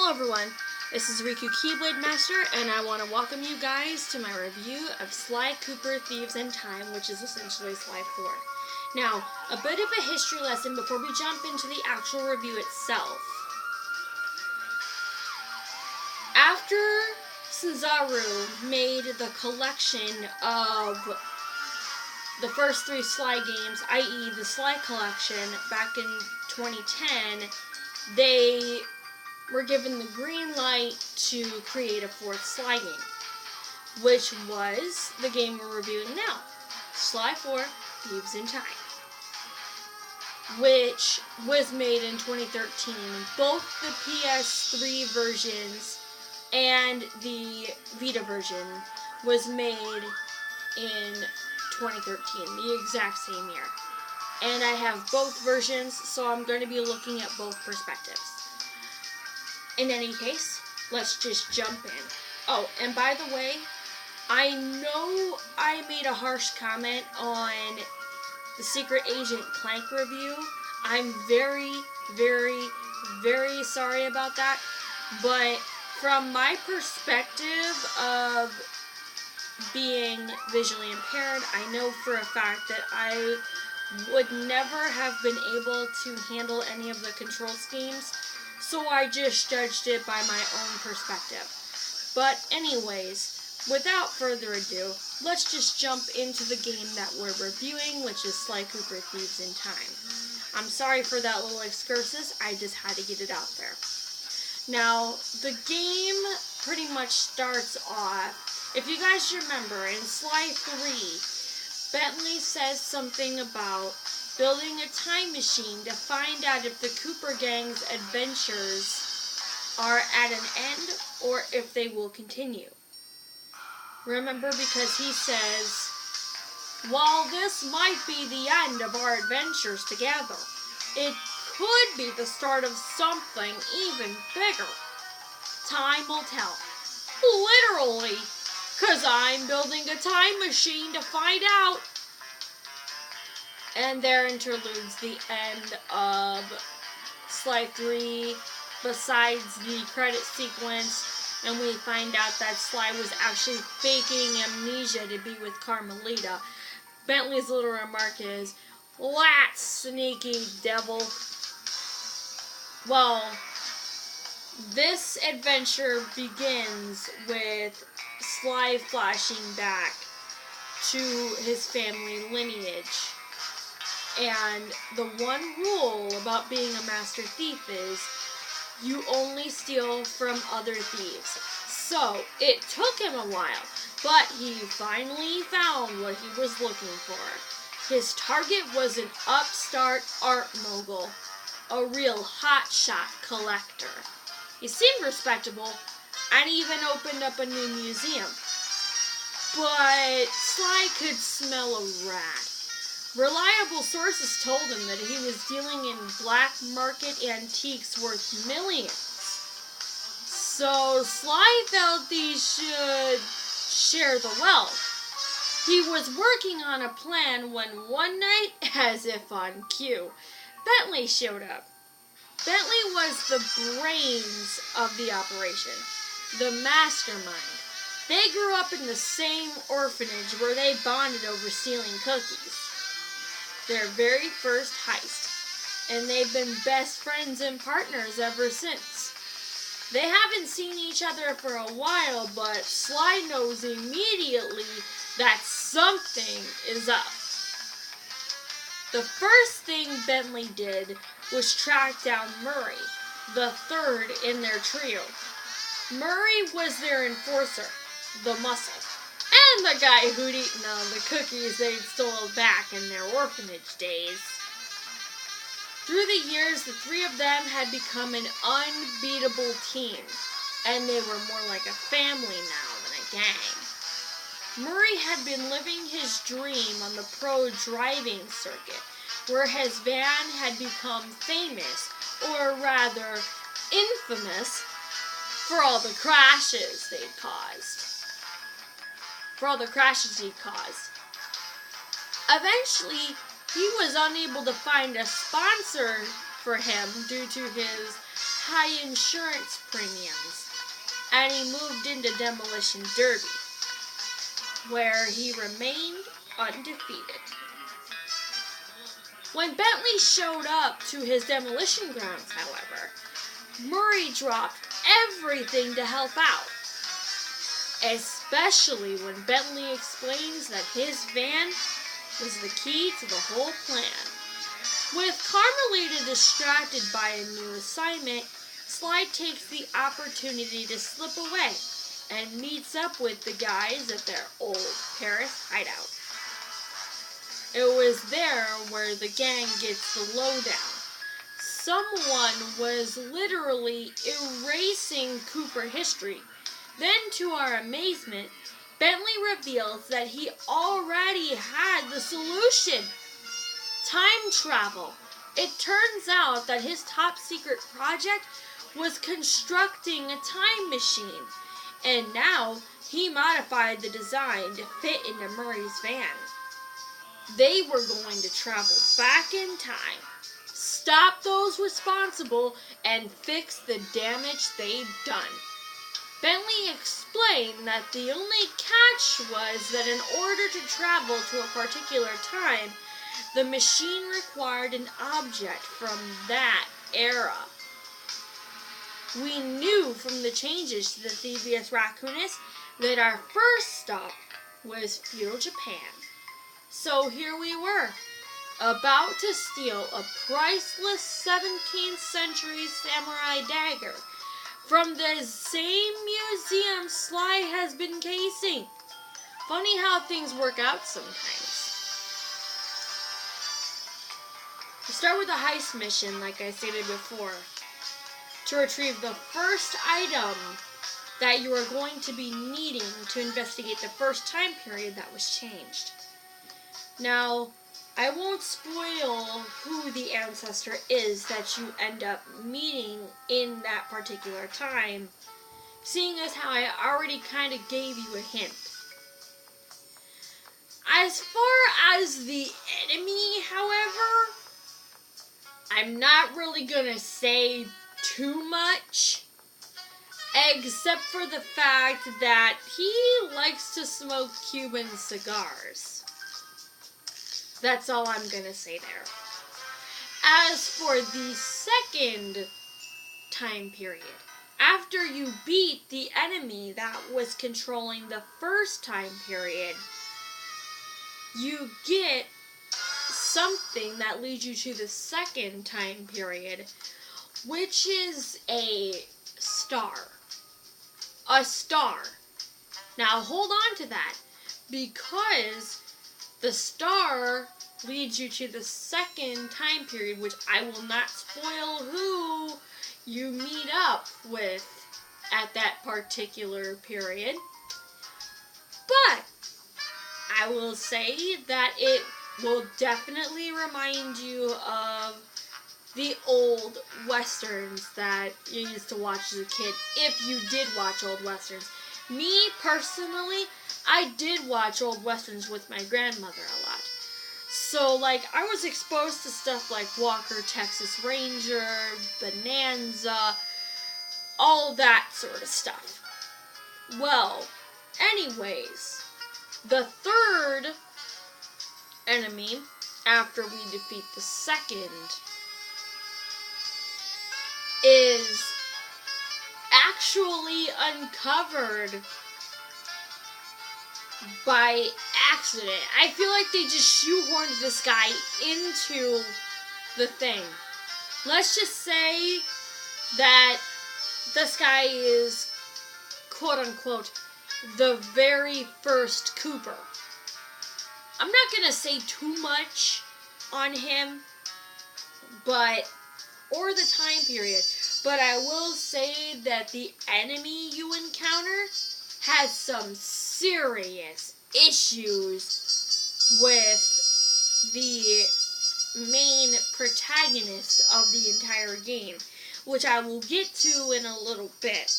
Hello everyone, this is Riku Keyblade Master, and I want to welcome you guys to my review of Sly Cooper Thieves in Time, which is essentially Sly 4. Now, a bit of a history lesson before we jump into the actual review itself. After Sanzaru made the collection of the first three Sly games, i.e. the Sly collection, back in 2010, they were given the green light to create a fourth Sly game, which was the game we're reviewing now, Sly 4 Thieves in Time, which was made in 2013. Both the PS3 versions and the Vita version was made in 2013, the exact same year. And I have both versions, so I'm going to be looking at both perspectives. In any case, let's just jump in. Oh, and by the way, I know I made a harsh comment on the Secret Agent Clank review. I'm very, very, very sorry about that. But from my perspective of being visually impaired, I know for a fact that I would never have been able to handle any of the control schemes. So I just judged it by my own perspective. But anyways, without further ado, let's just jump into the game that we're reviewing, which is Sly Cooper Thieves in Time. I'm sorry for that little excursus, I just had to get it out there. Now, the game pretty much starts off, if you guys remember, in Sly 3, Bentley says something about building a time machine to find out if the Cooper Gang's adventures are at an end or if they will continue. Remember, because he says, while this might be the end of our adventures together, it could be the start of something even bigger. Time will tell. Literally, 'cause I'm building a time machine to find out. And there interludes the end of Sly 3, besides the credit sequence, and we find out that Sly was actually faking amnesia to be with Carmelita. Bentley's little remark is, "That sneaky devil." Well, this adventure begins with Sly flashing back to his family lineage. And the one rule about being a master thief is you only steal from other thieves. So it took him a while, but he finally found what he was looking for. His target was an upstart art mogul, a real hotshot collector. He seemed respectable and even opened up a new museum. But Sly could smell a rat. Reliable sources told him that he was dealing in black market antiques worth millions. So Sly felt he should share the wealth. He was working on a plan when one night, as if on cue, Bentley showed up. Bentley was the brains of the operation, the mastermind. They grew up in the same orphanage where they bonded over stealing cookies. Their very first heist, and they've been best friends and partners ever since. They haven't seen each other for a while, but Sly knows immediately that something is up. The first thing Bentley did was track down Murray, the third in their trio. Murray was their enforcer, the muscle, and the guy who'd eaten all the cookies they'd stolen back in their orphanage days. Through the years, the three of them had become an unbeatable team, and they were more like a family now than a gang. Murray had been living his dream on the pro driving circuit, where his van had become famous, or rather infamous, for all the crashes they'd caused. Eventually, he was unable to find a sponsor for him due to his high insurance premiums, and he moved into Demolition Derby, where he remained undefeated. When Bentley showed up to his demolition grounds, however, Murray dropped everything to help out, especially when Bentley explains that his van was the key to the whole plan. With Carmelita distracted by a new assignment, Sly takes the opportunity to slip away and meets up with the guys at their old Paris hideout. It was there where the gang gets the lowdown. Someone was literally erasing Cooper history. Then, to our amazement, Bentley reveals that he already had the solution. Time travel. It turns out that his top secret project was constructing a time machine, and now he modified the design to fit into Murray's van. They were going to travel back in time, stop those responsible, and fix the damage they'd done. Bentley explained that the only catch was that in order to travel to a particular time, the machine required an object from that era. We knew from the changes to the Thieves Raccoonus that our first stop was feudal Japan. So here we were, about to steal a priceless 17th century samurai dagger from the same museum Sly has been casing. Funny how things work out sometimes. We start with a heist mission, like I stated before, to retrieve the first item that you are going to be needing to investigate the first time period that was changed. Now, I won't spoil who the ancestor is that you end up meeting in that particular time, seeing as how I already kind of gave you a hint. As far as the enemy, however, I'm not really gonna say too much, except for the fact that he likes to smoke Cuban cigars. That's all I'm gonna say there. As for the second time period, after you beat the enemy that was controlling the first time period, you get something that leads you to the second time period, which is a star. A star. Now hold on to that, because the star leads you to the second time period, which I will not spoil who you meet up with at that particular period. But I will say that it will definitely remind you of the old westerns that you used to watch as a kid, if you did watch old westerns. Me, personally, I did watch old westerns with my grandmother a lot. So, like, I was exposed to stuff like Walker, Texas Ranger, Bonanza, all that sort of stuff. Well, anyways, the third enemy, after we defeat the second, is actually uncovered by accident. I feel like they just shoehorned this guy into the thing. Let's just say that this guy is, quote-unquote, the very first Cooper. I'm not gonna say too much on him, or the time period, but I will say that the enemy you encounter has some serious issues with the main protagonist of the entire game, which I will get to in a little bit.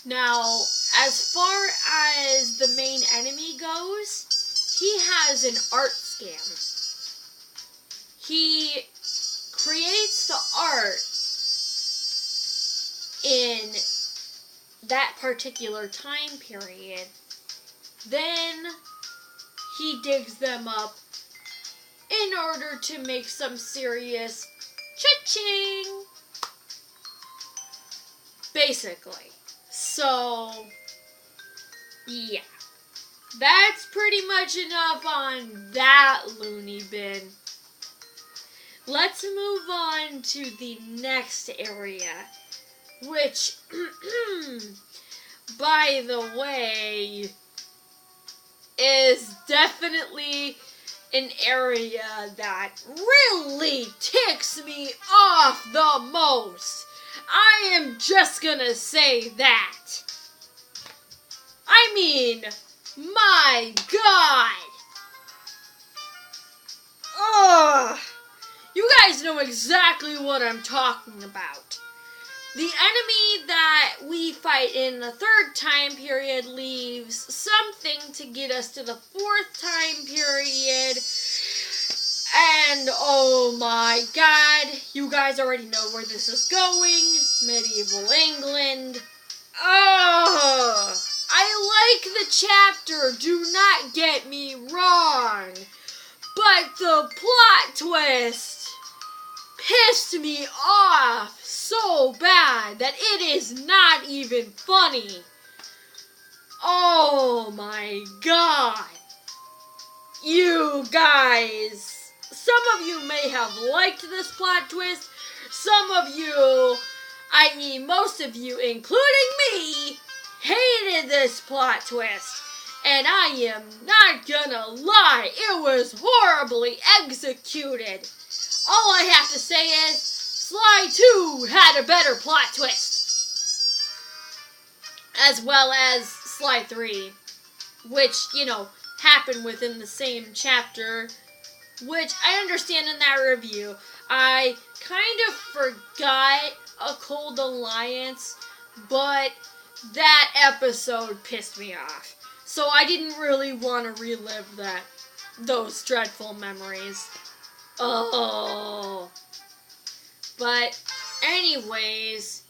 Now, as far as the main enemy goes, he has an art scam. He creates the art in that particular time period. Then he digs them up in order to make some serious cha-ching. Basically. So, yeah. That's pretty much enough on that loony bin. Let's move on to the next area, which, by the way, is definitely an area that really ticks me off the most. I am just gonna say that. I mean, my God. Ugh. You guys know exactly what I'm talking about. The enemy that we fight in the third time period leaves something to get us to the fourth time period. And oh my God, you guys already know where this is going. Medieval England. Oh, I like the chapter, do not get me wrong. But the plot twist pissed me off so bad that it is not even funny. Oh my God. You guys, some of you may have liked this plot twist. Some of you, i.e. most of you, including me, hated this plot twist. And I am not gonna lie, it was horribly executed. All I have to say is, Sly 2 had a better plot twist. As well as Sly 3, which, happened within the same chapter, which I understand in that review. I kind of forgot A Cold Alliance, but that episode pissed me off. So I didn't really want to relive those dreadful memories. Oh. But anyways,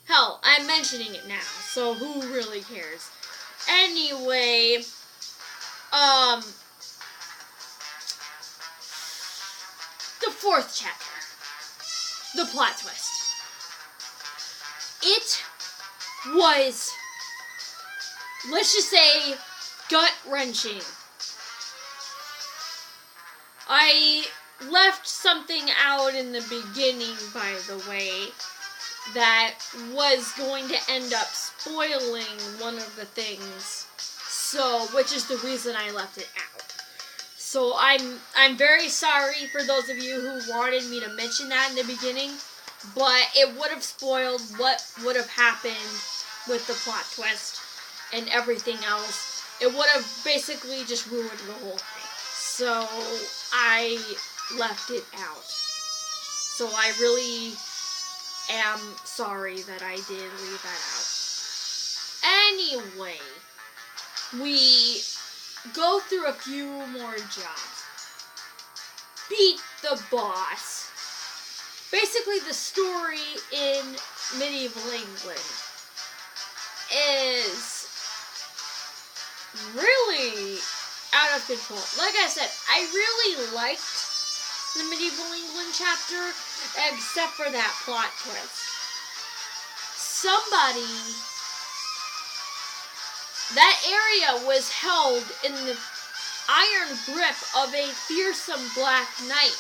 hell, I'm mentioning it now, so who really cares? Anyway, the fourth chapter, the plot twist. It was, let's just say, gut-wrenching. I left something out in the beginning, by the way, that was going to end up spoiling one of the things. So, which is the reason I left it out. So I'm very sorry for those of you who wanted me to mention that in the beginning, but it would have spoiled what would have happened with the plot twist and everything else. It would have basically just ruined the whole thing. So I left it out. So I really am sorry that I did leave that out. Anyway, we go through a few more jobs. Beat the boss. Basically, the story in medieval England is really out of control. Like I said, I really liked the medieval England chapter, except for that plot twist. That area was held in the iron grip of a fearsome Black Knight.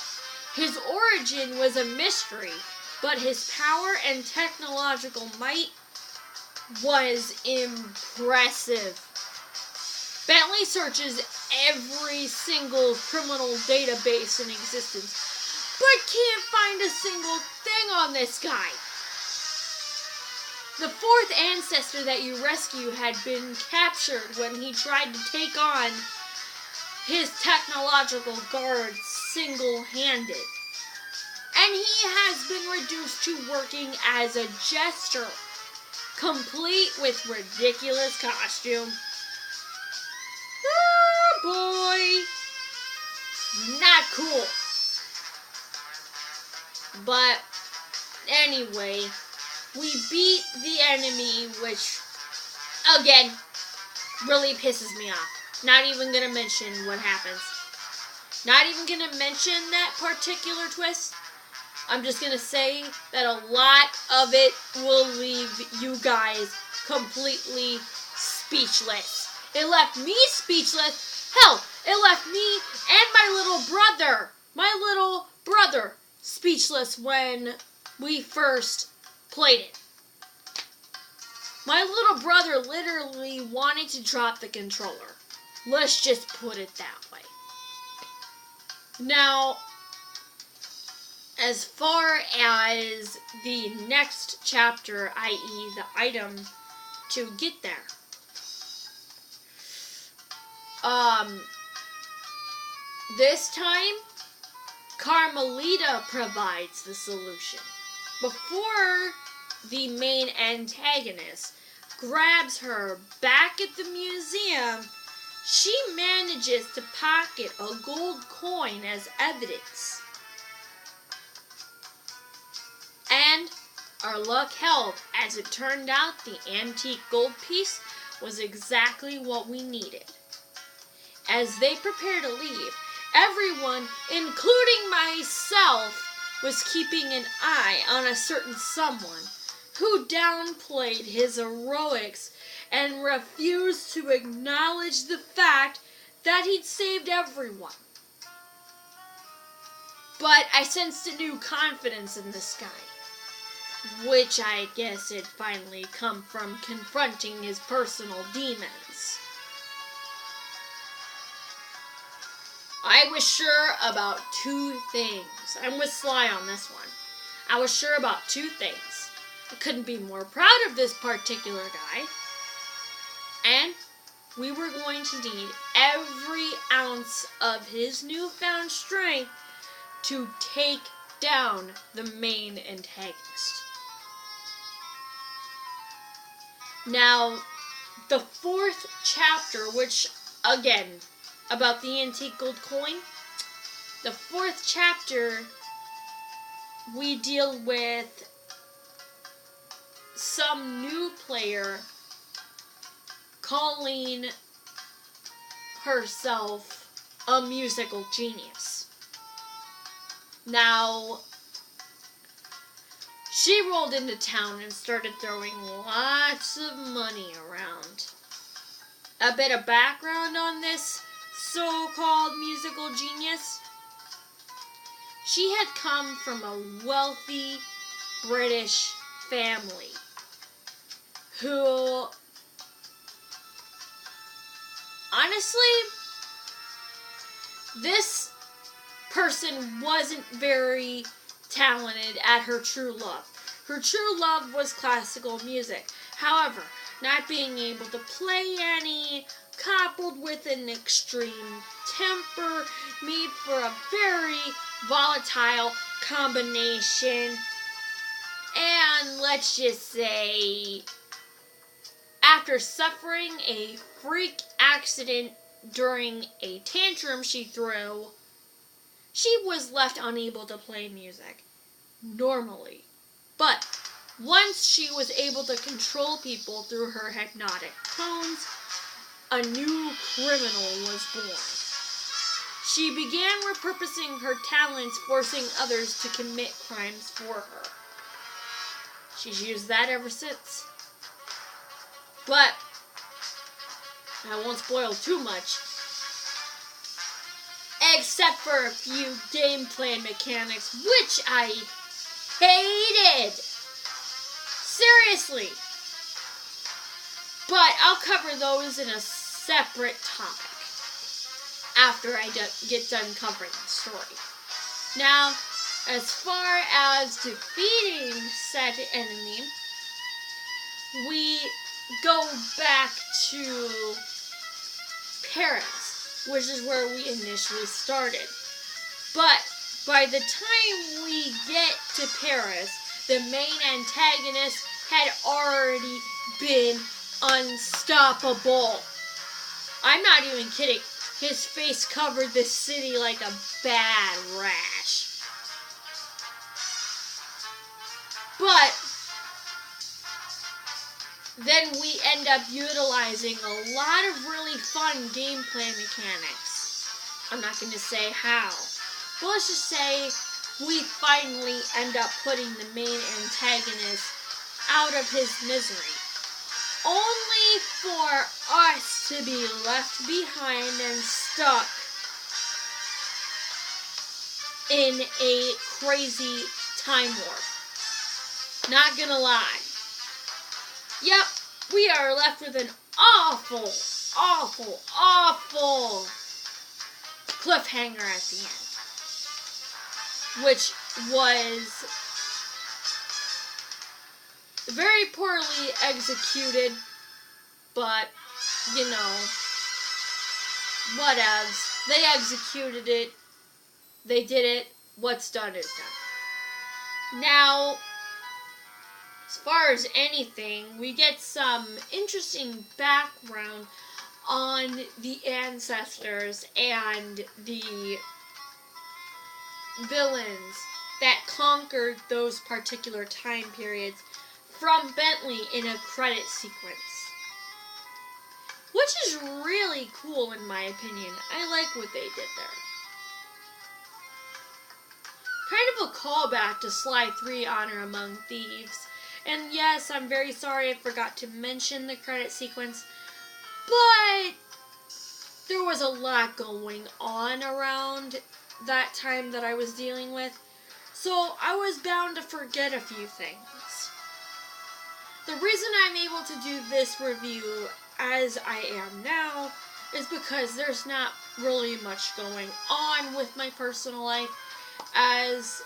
His origin was a mystery, but his power and technological might was impressive. Bentley searches every single criminal database in existence, but can't find a single thing on this guy. The fourth ancestor that you rescue had been captured when he tried to take on his technological guards single-handed. And he has been reduced to working as a jester, complete with ridiculous costume. Oh boy! Not cool. But anyway, we beat the enemy, which, again, really pisses me off. Not even gonna mention what happens. Not even gonna mention that particular twist. I'm just gonna say that a lot of it will leave you guys completely speechless. It left me speechless. Hell, it left me and my little brother, speechless when we first played it. My little brother literally wanted to drop the controller. Let's just put it that way. Now, as far as the next chapter, i.e. the item to get there, this time, Carmelita provides the solution. Before the main antagonist grabs her back at the museum, she manages to pocket a gold coin as evidence. And our luck held, as it turned out the antique gold piece was exactly what we needed. As they prepare to leave, everyone, including myself, was keeping an eye on a certain someone who downplayed his heroics and refused to acknowledge the fact that he'd saved everyone. But I sensed a new confidence in this guy, which I guess had finally come from confronting his personal demons. I was sure about two things. I'm with Sly on this one. I was sure about two things. I couldn't be more proud of this particular guy. And we were going to need every ounce of his newfound strength to take down the main antagonist. Now, the fourth chapter, which, again, about the antique gold coin, the fourth chapter, we deal with some new player calling herself a musical genius. Now, she rolled into town and started throwing lots of money around. A bit of background on this so-called musical genius. She had come from a wealthy British family who, honestly, this person wasn't very talented at her true love. Her true love was classical music. However, not being able to play any, coupled with an extreme temper, made for a very volatile combination. And let's just say, after suffering a freak accident during a tantrum she threw, she was left unable to play music normally. But once she was able to control people through her hypnotic tones, a new criminal was born. She began repurposing her talents, forcing others to commit crimes for her. She's used that ever since. But I won't spoil too much, except for a few gameplay mechanics, which I hated. Seriously. But I'll cover those in a separate topic after I get done covering the story. Now, as far as defeating said enemy, we go back to Paris, which is where we initially started. But by the time we get to Paris, the main antagonist had already been unstoppable. I'm not even kidding. His face covered the city like a bad rash. But then we end up utilizing a lot of really fun gameplay mechanics. I'm not going to say how, but let's just say we finally end up putting the main antagonist out of his misery, only for us to be left behind and stuck in a crazy time warp. Not gonna lie. Yep, we are left with an awful cliffhanger at the end, which was very poorly executed, but, you know, whatevs. They executed it. They did it. What's done is done. Now, as far as anything, we get some interesting background on the ancestors and the villains that conquered those particular time periods from Bentley in a credit sequence. Which is really cool in my opinion. I like what they did there. Kind of a callback to Sly 3 Honor Among Thieves. And yes, I'm very sorry I forgot to mention the credit sequence, but there was a lot going on around that time that I was dealing with, so I was bound to forget a few things. The reason I'm able to do this review as I am now is because there's not really much going on with my personal life as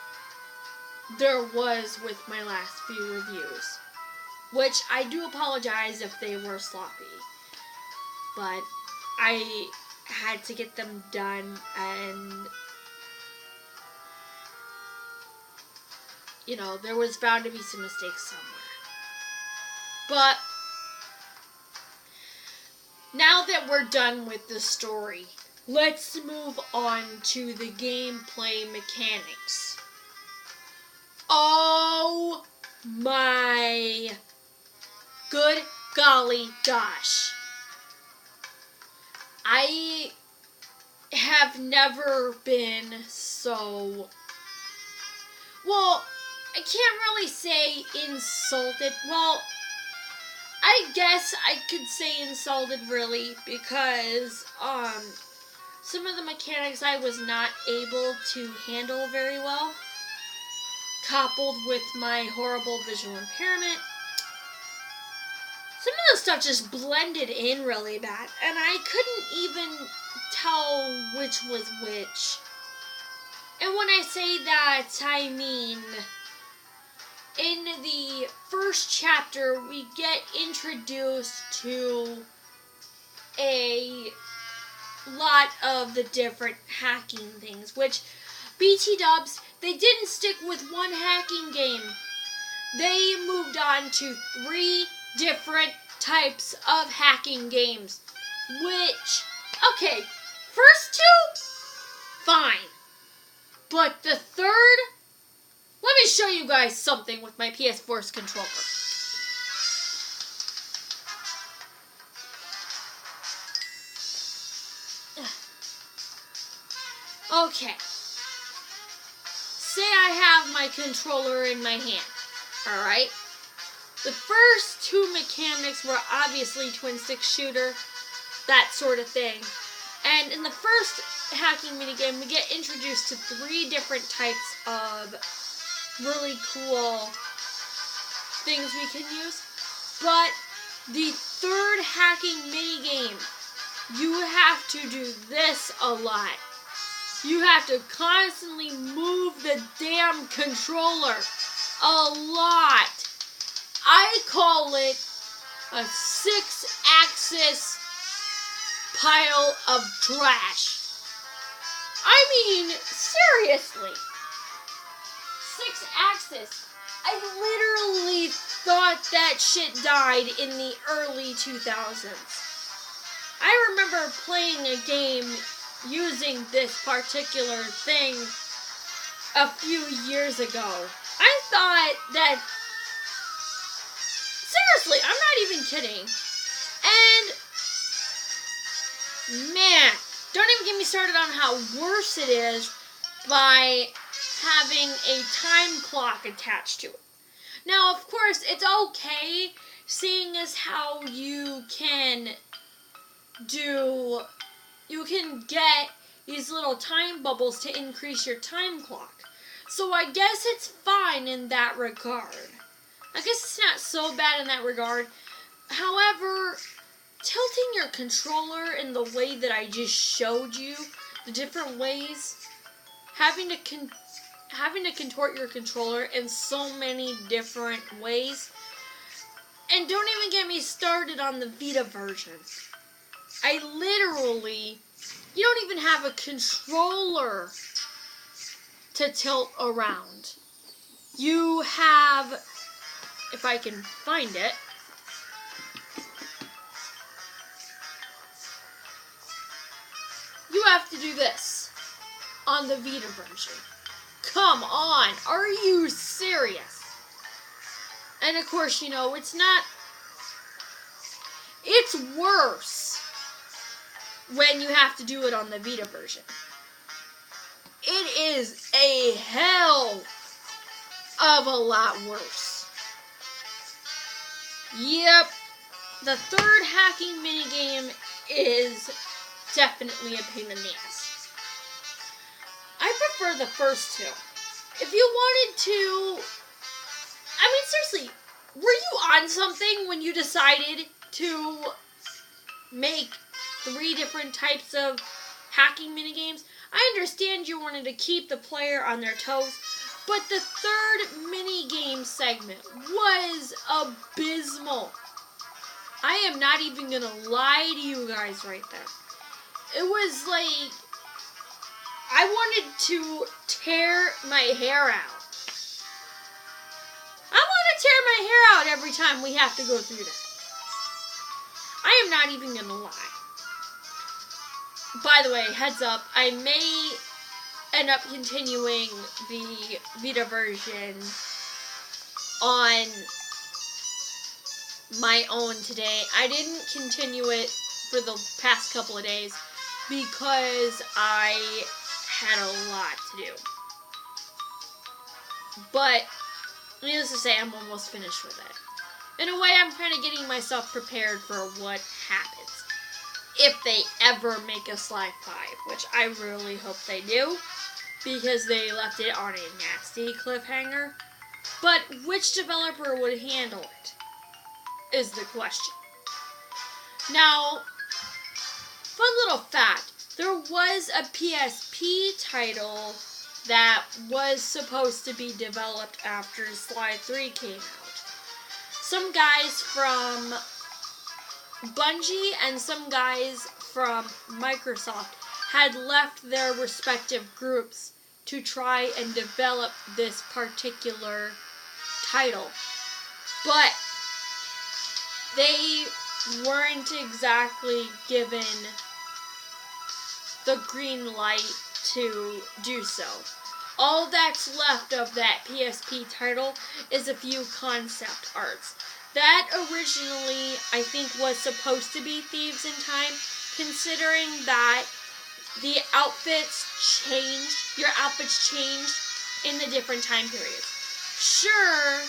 there was with my last few reviews, which I do apologize if they were sloppy, but I had to get them done, and you know, there was bound to be some mistakes somewhere. But now that we're done with the story, let's move on to the gameplay mechanics. Oh my good golly gosh. I have never been so... Well, I can't really say insulted. Well, I guess I could say insulted really because some of the mechanics I was not able to handle very well, coupled with my horrible visual impairment. Some of the stuff just blended in really bad, and I couldn't even tell which was which. And when I say that, I mean, in the first chapter, we get introduced to a lot of the different hacking things, which BT Dubs, they didn't stick with one hacking game. They moved on to 3 different types of hacking games, which, okay, first 2, fine. But the third, let me show you guys something with my PS4's controller. Okay. Say I have my controller in my hand, alright? The first 2 mechanics were obviously twin stick shooter, that sort of thing. And in the first hacking minigame, we get introduced to 3 different types of really cool things we can use. But the third hacking minigame, you have to do this a lot. You have to constantly move the damn controller a lot. I call it a 6-axis pile of trash. I mean, seriously. 6-axis. I literally thought that shit died in the early 2000s. I remember playing a game using this particular thing a few years ago. I thought that, seriously, I'm not even kidding. And, man, don't even get me started on how worse it is by having a time clock attached to it. Now, of course, it's okay, seeing as how you can get these little time bubbles to increase your time clock. So I guess it's fine in that regard. I guess it's not so bad in that regard. However, tilting your controller in the way that I just showed you, the different ways, having to contort your controller in so many different ways. And don't even get me started on the Vita version. I literally, you don't even have a controller to tilt around. You have, if I can find it, you have to do this on the Vita version. Come on, are you serious? And of course, you know, it's worse when you have to do it on the Vita version. It is a hell of a lot worse. Yep, the third hacking minigame is definitely a pain in the ass. I prefer the first two. If you wanted to, I mean, seriously, were you on something when you decided to make 3 different types of hacking minigames? I understand you wanted to keep the player on their toes, but the third minigame segment was abysmal. I am not even gonna lie to you guys right there. It was like, I wanted to tear my hair out. I want to tear my hair out every time we have to go through that. I am not even gonna lie. By the way, heads up, I may end up continuing the Vita version on my own today. I didn't continue it for the past couple of days because I had a lot to do. But needless to say, I'm almost finished with it. In a way, I'm kind of getting myself prepared for what happens if they ever make a Sly 5, which I really hope they do, because they left it on a nasty cliffhanger. But which developer would handle it is the question. Now, fun little fact, there was a PSP title that was supposed to be developed after Sly 3 came out. Some guys from Bungie and some guys from Microsoft had left their respective groups to try and develop this particular title. But they weren't exactly given the green light to do so. All that's left of that PSP title is a few concept arts. That originally, I think, was supposed to be Thieves in Time, considering that the outfits changed, your outfits changed in the different time periods. Sure,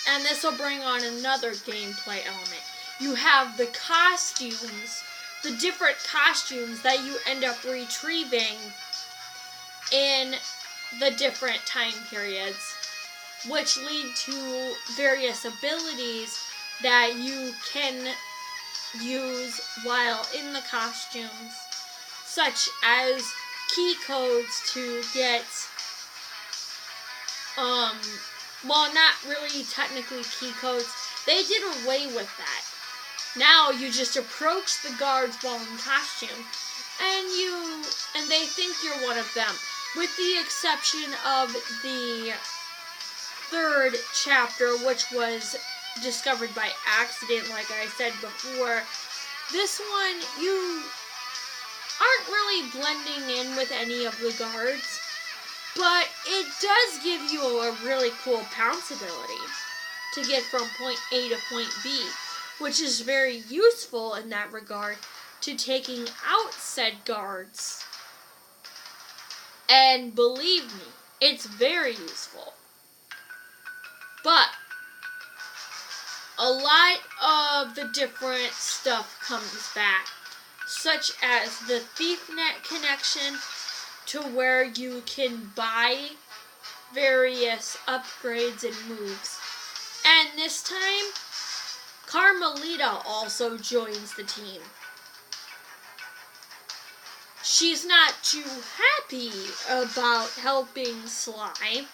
and this will bring on another gameplay element. You have the costumes, the different costumes that you end up retrieving in the different time periods, which lead to various abilities that you can use while in the costumes, such as key codes to get, well, not really technically key codes. They did away with that. Now you just approach the guards while in costume, and they think you're one of them, with the exception of the third chapter, which was discovered by accident, like I said before. This one, you aren't really blending in with any of the guards, but it does give you a really cool pounce ability to get from point A to point B, which is very useful in that regard to taking out said guards. And believe me, it's very useful. But a lot of the different stuff comes back, such as the ThiefNet connection to where you can buy various upgrades and moves. And this time, Carmelita also joins the team. She's not too happy about helping Sly.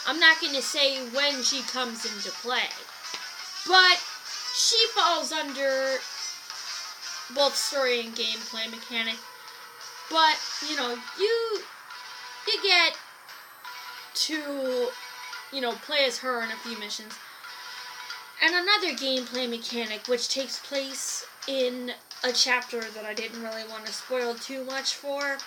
I'm not going to say when she comes into play, but she falls under both story and gameplay mechanic. But, you know, you get to, you know, play as her in a few missions. And another gameplay mechanic, which takes place in a chapter that I didn't really want to spoil too much for.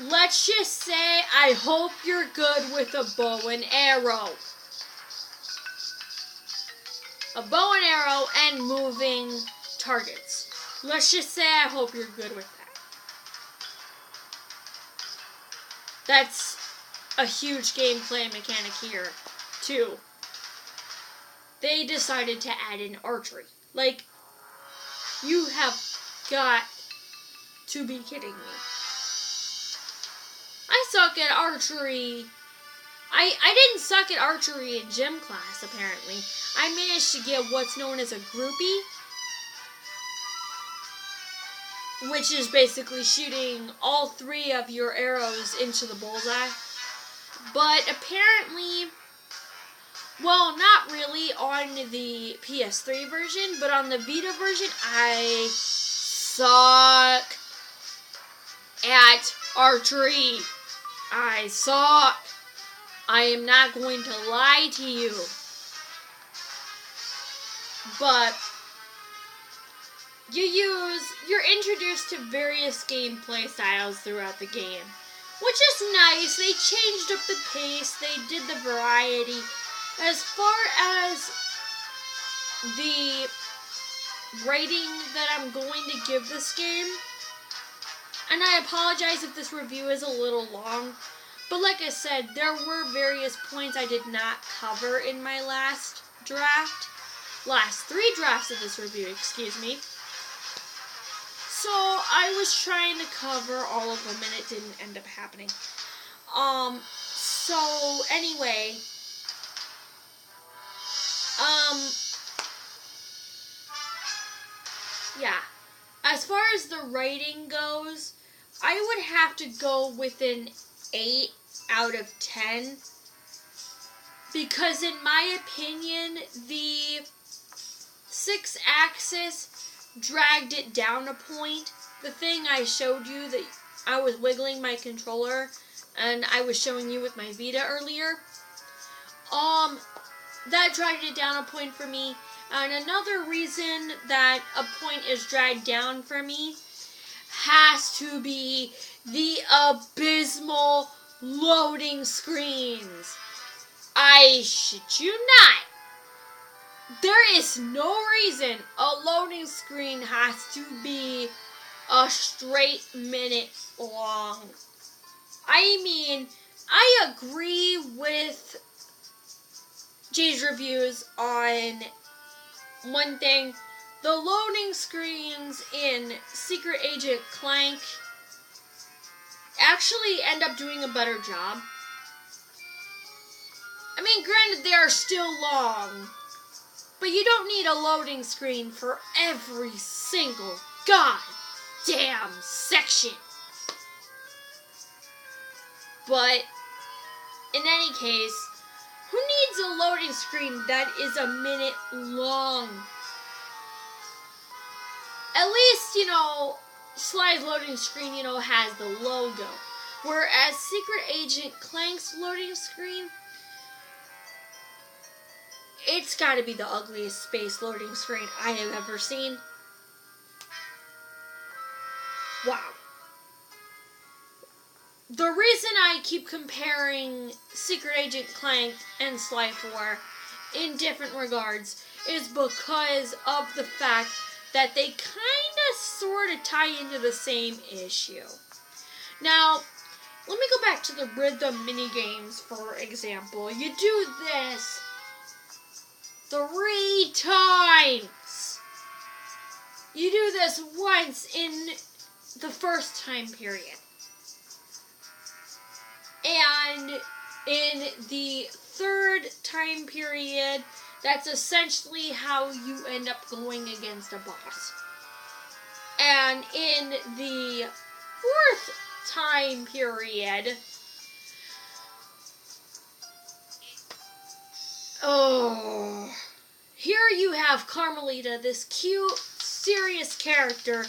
Let's just say I hope you're good with a bow and arrow. A bow and arrow and moving targets. Let's just say I hope you're good with that. That's a huge gameplay mechanic here, too. They decided to add in archery. Like, you have got to be kidding me. I suck at archery. I didn't suck at archery in gym class, apparently. I managed to get what's known as a groupie, which is basically shooting all 3 of your arrows into the bullseye. But apparently, well, not really on the PS3 version, but on the Vita version, I suck at archery. I suck. I am not going to lie to you. But you're introduced to various gameplay styles throughout the game, which is nice. They changed up the pace. They did the variety. As far as the rating that I'm going to give this game, and I apologize if this review is a little long, but like I said, there were various points I did not cover in my last 3 drafts of this review, excuse me. So I was trying to cover all of them and it didn't end up happening. So anyway, yeah. As far as the rating goes, I would have to go with an 8 out of 10. Because in my opinion, the 6-axis dragged it down a point. The thing I showed you that I was wiggling my controller and I was showing you with my Vita earlier, that dragged it down a point for me. And another reason that a point is dragged down for me has to be the abysmal loading screens. I shit you not. There is no reason a loading screen has to be a straight minute long. I mean, I agree with Jay's reviews on one thing. The loading screens in Secret Agent Clank actually end up doing a better job. I mean, granted, they are still long, but you don't need a loading screen for every single goddamn section. But, in any case, who needs a loading screen that is a minute long? At least, Sly's loading screen, has the logo. Whereas Secret Agent Clank's loading screen, it's gotta be the ugliest space loading screen I have ever seen. Wow. The reason I keep comparing Secret Agent Clank and Sly 4 in different regards is because of the fact that they kind of sort of tie into the same issue. Now, let me go back to the rhythm mini games, for example. You do this 3 times. You do this once in the first time period. And in the third time period, that's essentially how you end up going against a boss. And in the fourth time period, here you have Carmelita, this cute, serious character.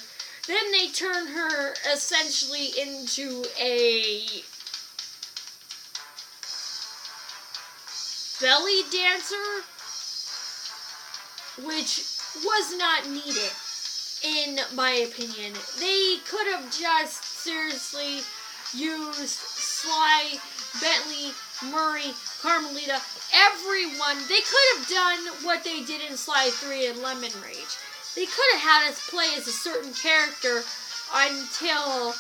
Then they turn her essentially into a belly dancer, which was not needed, in my opinion. They could have just seriously used Sly, Bentley, Murray, Carmelita, everyone. They could have done what they did in Sly 3 and Lemon Rage. They could have had us play as a certain character until,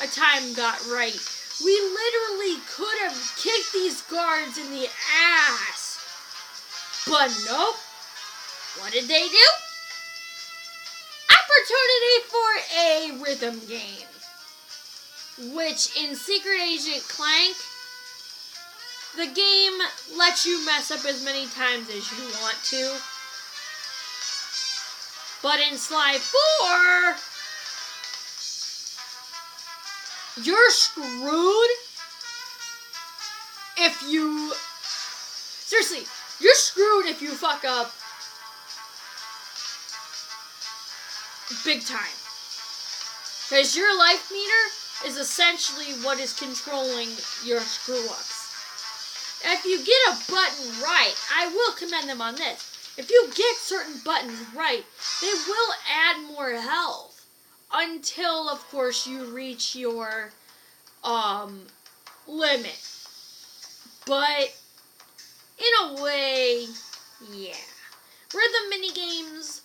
a time got right. We literally could have kicked these guards in the ass. But nope. What did they do? Opportunity for a rhythm game. Which, in Secret Agent Clank, the game lets you mess up as many times as you want to. But in Sly 4, you're screwed if you... Seriously, you're screwed if you fuck up big time. Because your life meter is essentially what is controlling your screw-ups. If you get a button right, I will commend them on this. If you get certain buttons right, they will add more health. Until, of course, you reach your limit. But, in a way, yeah. Rhythm minigames,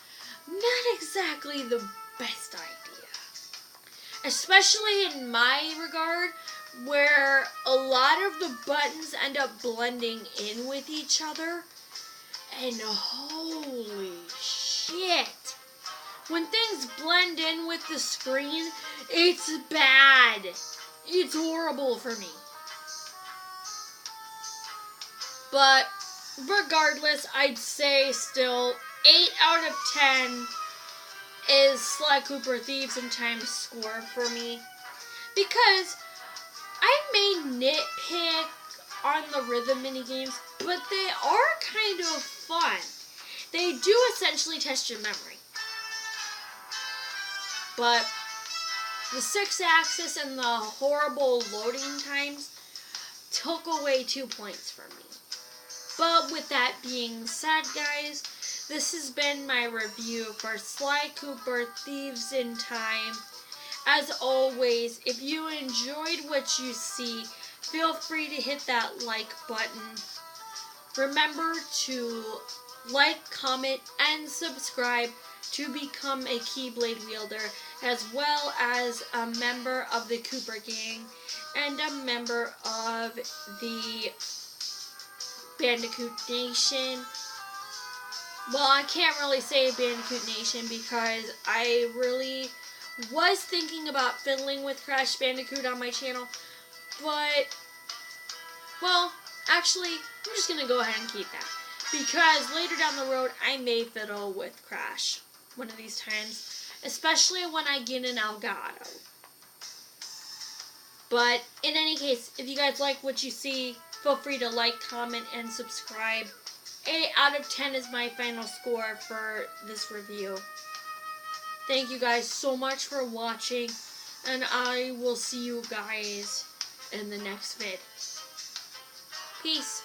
not exactly the best idea. Especially in my regard, where a lot of the buttons end up blending in with each other. And holy shit. When things blend in with the screen, it's bad. It's horrible for me. But regardless, I'd say still 8 out of 10 is Sly Cooper Thieves in Time's score for me. Because I may nitpick on the rhythm minigames, but they are kind of fun. They do essentially test your memory. But the 6-axis and the horrible loading times took away 2 points from me. But with that being said, guys, this has been my review for Sly Cooper Thieves in Time. As always, if you enjoyed what you see, feel free to hit that like button. Remember to like, comment, and subscribe to become a Keyblade wielder, as well as a member of the Cooper Gang and a member of the Bandicoot Nation. Well, I can't really say Bandicoot Nation because I really was thinking about fiddling with Crash Bandicoot on my channel, but, well, actually, I'm just going to go ahead and keep that, because later down the road, I may fiddle with Crash one of these times, especially when I get an Elgato. But, in any case, if you guys like what you see, feel free to like, comment, and subscribe. 8 out of 10 is my final score for this review. Thank you guys so much for watching, and I will see you guys in the next vid. Peace.